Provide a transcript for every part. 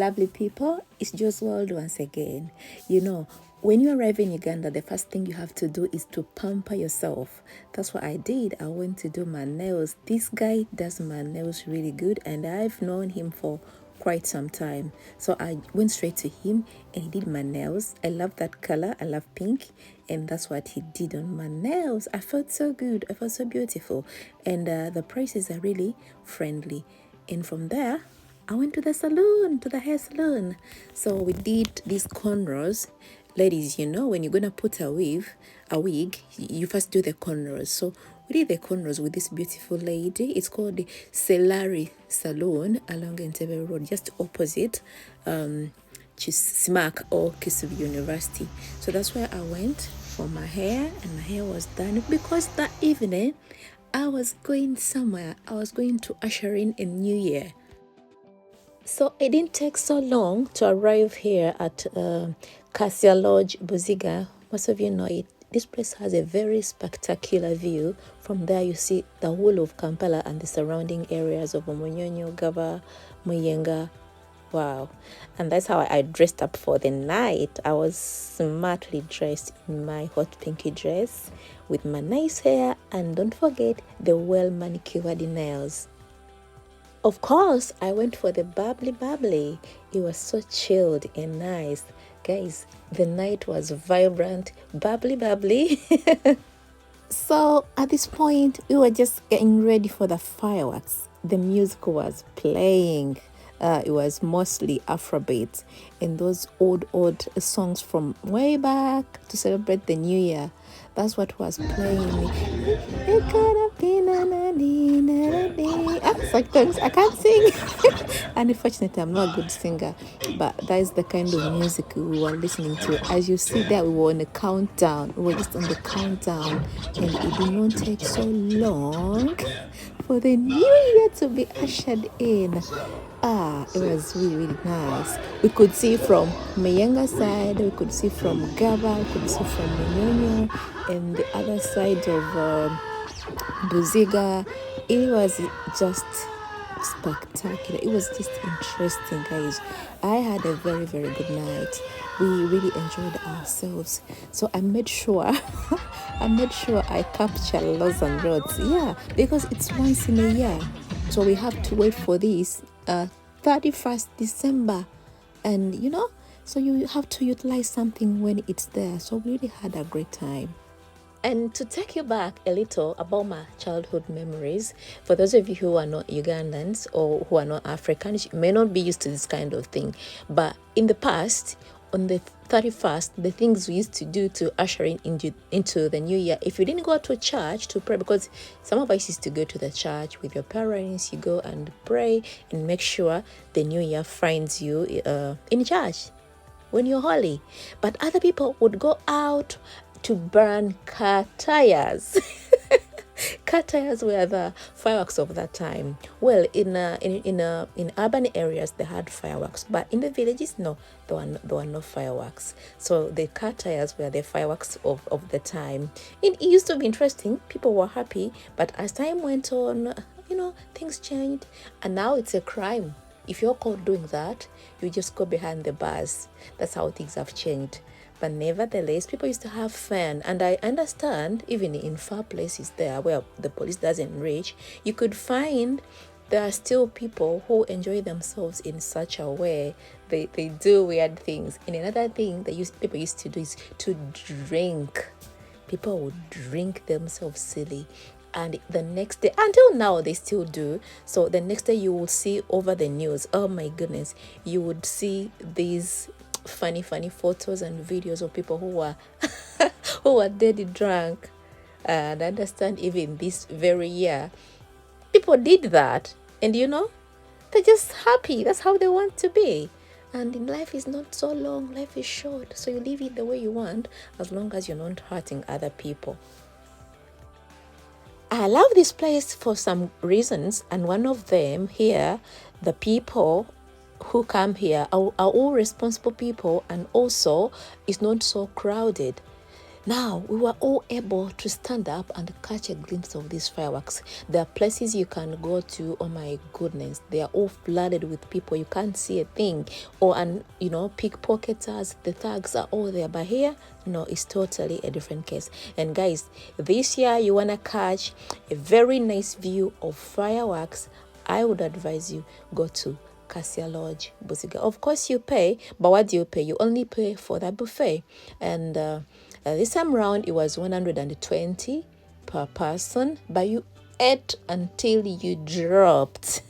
lovely people, it's just World once again. You know, when you arrive in Uganda, the first thing you have to do is to pamper yourself. That's what I did. I went to do my nails. This guy does my nails really good, and I've known him for quite some time. So I went straight to him and he did my nails. I love that color. I love pink, and that's what he did on my nails. I felt so good. I felt so beautiful, and the prices are really friendly. And from there, I went to the salon, to the hair salon. So we did these cornrows. Ladies, you know, when you're gonna put a wig, you first do the cornrows. So we did the cornrows with this beautiful lady. It's called the Selari Salon along Entebbe Road, just opposite Smack or Kisubi University. So that's where I went for my hair, and my hair was done because that evening I was going somewhere. I was going to usher in a new year. So it didn't take so long to arrive here at Cassia Lodge, Buziga. Most of you know it. This place has a very spectacular view. From there you see the whole of Kampala and the surrounding areas of Omunyonyo, Gaba, Muyenga. Wow. And that's how I dressed up for the night. I was smartly dressed in my hot pinky dress with my nice hair, and don't forget the well manicured nails. Of course, I went for the bubbly. It was so chilled and nice. Guys, the night was vibrant, bubbly. So at this point, we were just getting ready for the fireworks. The music was playing. It was mostly Afrobeat and those old songs from way back to celebrate the new year. That's what was playing. Sometimes I can't sing. And unfortunately, I'm not a good singer, but that is the kind of music we were listening to. As you see there, we were on a countdown. We were just on the countdown, and it did not take so long for the new year to be ushered in. It was really nice. We could see from Mayenga side, we could see from Gaba, we could see from Munyonyo, and the other side of Buziga. It was just spectacular. It was just interesting, guys. I had a very good night. We really enjoyed ourselves. So I made sure I capture lots and lots. Yeah, because it's once in a year. So we have to wait for this 31st December. And you know, so you have to utilize something when it's there. So we really had a great time. And to take you back a little about my childhood memories, for those of you who are not Ugandans or who are not Africans, you may not be used to this kind of thing. But in the past, on the 31st, the things we used to do to usher in into the new year, if you didn't go to church to pray, because some of us used to go to the church with your parents, you go and pray and make sure the new year finds you in church when you're holy. But other people would go out to burn car tires. Car tires were the fireworks of that time. Well, in urban areas they had fireworks, but in the villages, no, there were no fireworks. So the car tires were the fireworks of the time. It used to be interesting. People were happy, but as time went on, you know, things changed, and now it's a crime. If you're caught doing that, you just go behind the bars. That's how things have changed. But nevertheless, people used to have fun. And I understand, even in far places there where the police doesn't reach, you could find there are still people who enjoy themselves in such a way. They do weird things. And another thing people used to do is to drink. People would drink themselves silly. And the next day, until now, they still do. So the next day you will see over the news, oh my goodness, you would see these funny photos and videos of people who were who were dead drunk. And I understand even this very year people did that, and you know, they're just happy. That's how they want to be. And life is not so long, life is short, so you live it the way you want, as long as you're not hurting other people. I love this place for some reasons, and one of them here, the people who come here are all responsible people, and also it's not so crowded. Now, we were all able to stand up and catch a glimpse of these fireworks. There are places you can go to, oh my goodness, they are all flooded with people. You can't see a thing. And pickpocketers, the thugs are all there. But here, no, it's totally a different case. And guys, this year you want to catch a very nice view of fireworks, I would advise you go to Cassia Lodge, Busiga. Of course, you pay, but what do you pay? You only pay for that buffet. And this time around, it was 120 per person, but you ate until you dropped.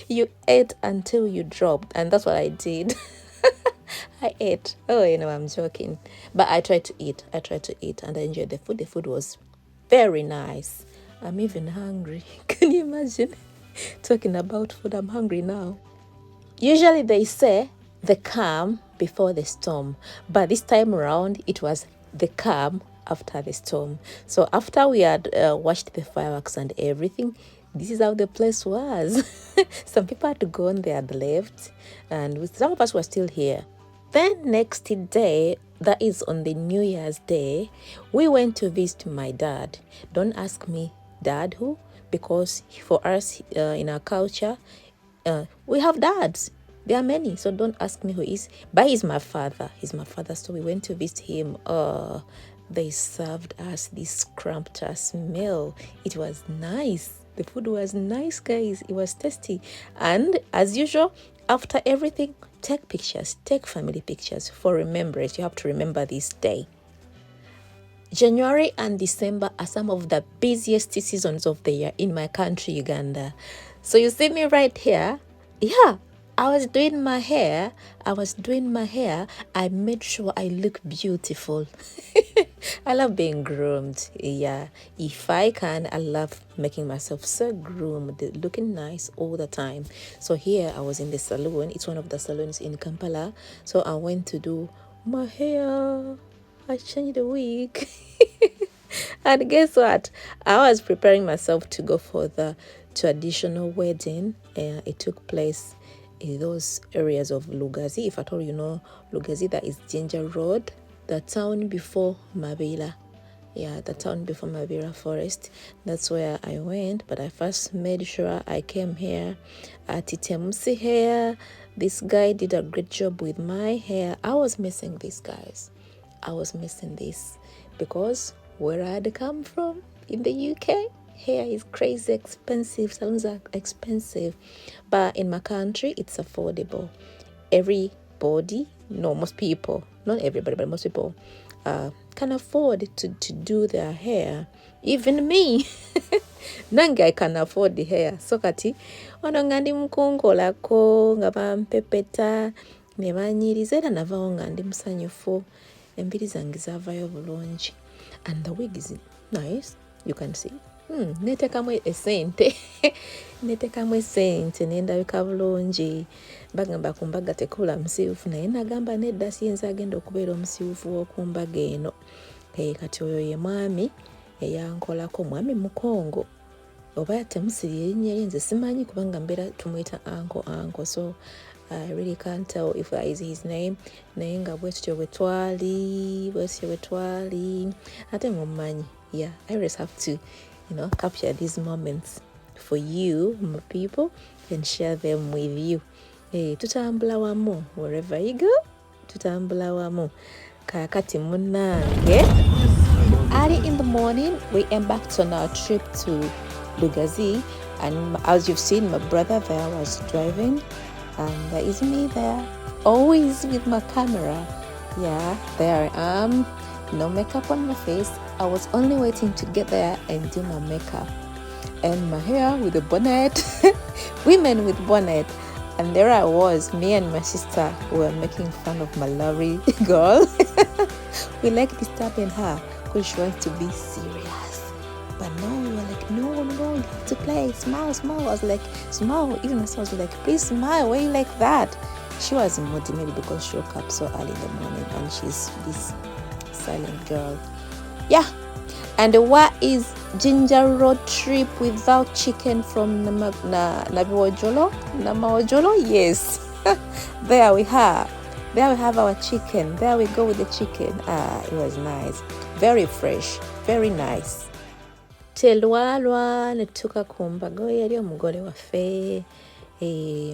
You ate until you dropped, and that's what I did. I ate. Oh, I'm joking. But I tried to eat. And I enjoyed the food. The food was very nice. I'm even hungry. Can you imagine? Talking about food, I'm hungry now. Usually they say the calm before the storm, but this time around it was the calm after the storm. So after we had watched the fireworks and everything, this is how the place was. Some people had to go and they had left, and some of us were still here. Then next day, that is on the New Year's Day, we went to visit my dad. Don't ask me, dad who? Because for us in our culture, we have dads. There are many, so don't ask me who is. But he's my father. So we went to visit him. They served us this scrumptious meal. It was nice. The food was nice, guys. It was tasty. And as usual, after everything, take pictures. Take family pictures for remembrance. You have to remember this day. January and December are some of the busiest seasons of the year in my country, Uganda. So you see me right here. Yeah, I was doing my hair. I made sure I look beautiful. I love being groomed. Yeah, if I can, I love making myself so groomed, looking nice all the time. So here I was in the salon. It's one of the salons in Kampala. So I went to do my hair. I changed the wig. And guess what? I was preparing myself to go for the traditional wedding. It took place in those areas of Lugazi. If at all you know Lugazi, that is Ginger Road, the town before Mabila. Yeah, the town before Mabila Forest. That's where I went. But I first made sure I came here at Itemusi Hair. This guy did a great job with my hair. I was missing this, guys. I was missing this because where I had come from in the UK, hair is crazy expensive. Salons are expensive. But in my country, it's affordable. Most people, not everybody, but most people can afford to do their hair. Even me. Nange I can afford the hair. So kati, ono ngandi mukungolako, nga bampepeta, ne banyiriza era navaawo nga ndi musanyufu. Embiri zange zaavayo bulungi. And the wig is nice. You can see. Netekamu esente. Netekamu esente nendabika bulungi. Bagamba ku mbaga tekula musiiwufu naye nagamba nedda siyinza agenda okubeera omusiiwufu w'okumbaga eno. Kati oyo ye mwami eyankolako, mwami Mukongo. Oba temusiri erinnya lye nze simanyi kubanga mbeera tumuyita anko. So I really can't tell if that is his name. Naye nga bwetyo bwe twali. Ate mumanyi. Yeah, I always have to, capture these moments for you, my people, and share them with you. Hey, tutambula wamu wherever you go. Tutambula wamu. Kakati munange. Early in the morning, we embarked on our trip to Lugazi, and as you've seen, my brother there was driving. And there is me there, always with my camera. Yeah, there I am. No makeup on my face. I was only waiting to get there and do my makeup. And my hair with a bonnet. Women with bonnet. And there I was, me and my sister were making fun of my lorry girl. We like disturbing her because she wants to be serious. But no, we were like, no, you have to play. Smile. I was like, smile. Even my sister was like, please smile. Why are you like that? She was moody, maybe because she woke up so early in the morning and she's this silent girl. Yeah. And what is Ginger Road trip without chicken from Namaojolo? Yes. There we have our chicken. There we go with the chicken. It was nice. very fresh, very nice. Telwalwa netuka kumbago yali omugole waffe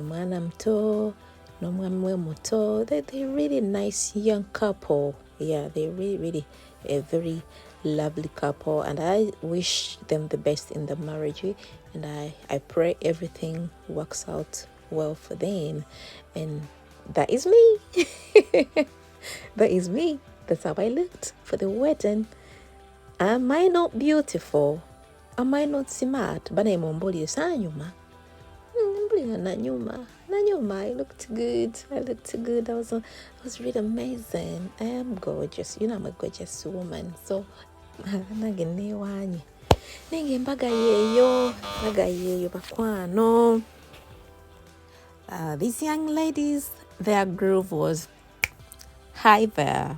mwana muto n'omwami we muto. They're really nice young couple. Yeah, they're really a very lovely couple, and I wish them the best in the marriage, and I pray everything works out well for them. And that is me. That is me. That's how I looked for the wedding. Am I not beautiful? Am I not smart? But I'm on body nanyuma. I looked good. I was really amazing. I am gorgeous. You know I'm a gorgeous woman. So nagenewanye. Ninge mbaga yeyo bakwano. These young ladies, their groove was high there.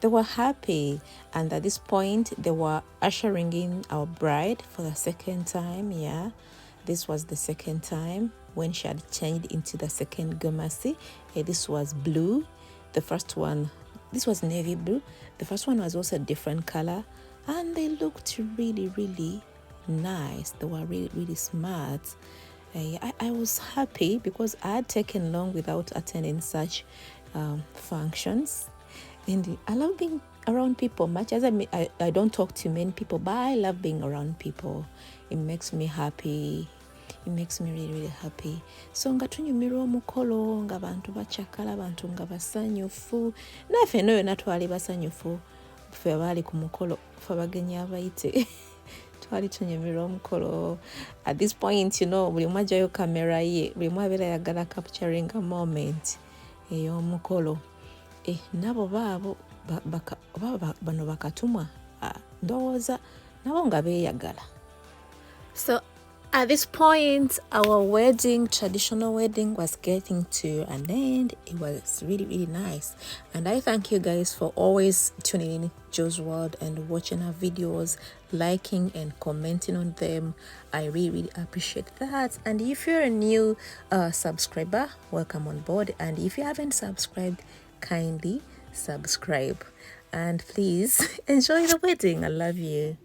They were happy, and at this point they were ushering in our bride for the second time. Yeah, this was the second time when she had changed into the second gomasi. This was blue. The first one, this was navy blue. The first one was also a different color, and they looked really nice. They were really smart. I was happy because I had taken long without attending such functions. And I love being around people much as I don't talk to many people, but I love being around people. It makes me happy. It makes me really happy. So nga tunyumirwa omukolo nga bantu bachakala, bantu nga basanyufu. Naffe yonna twali basanyufu. Ffe abaali ku mukolo, ffe abagenyi abayite. Twali tunyumirwa omukolo. At this point, buli omu ajjayo kamera ye, buli omu abeera yagala capturing a moment ey'omukolo. Nabo baabo bano bakatumwa ndowooza nabo nga beeyagala. So at this point, our traditional wedding was getting to an end. It was really nice, and I thank you guys for always tuning in Joe's World and watching our videos, liking and commenting on them. I really appreciate that. And if you're a new subscriber, welcome on board, and if you haven't subscribed, kindly subscribe, and please enjoy the wedding. I love you.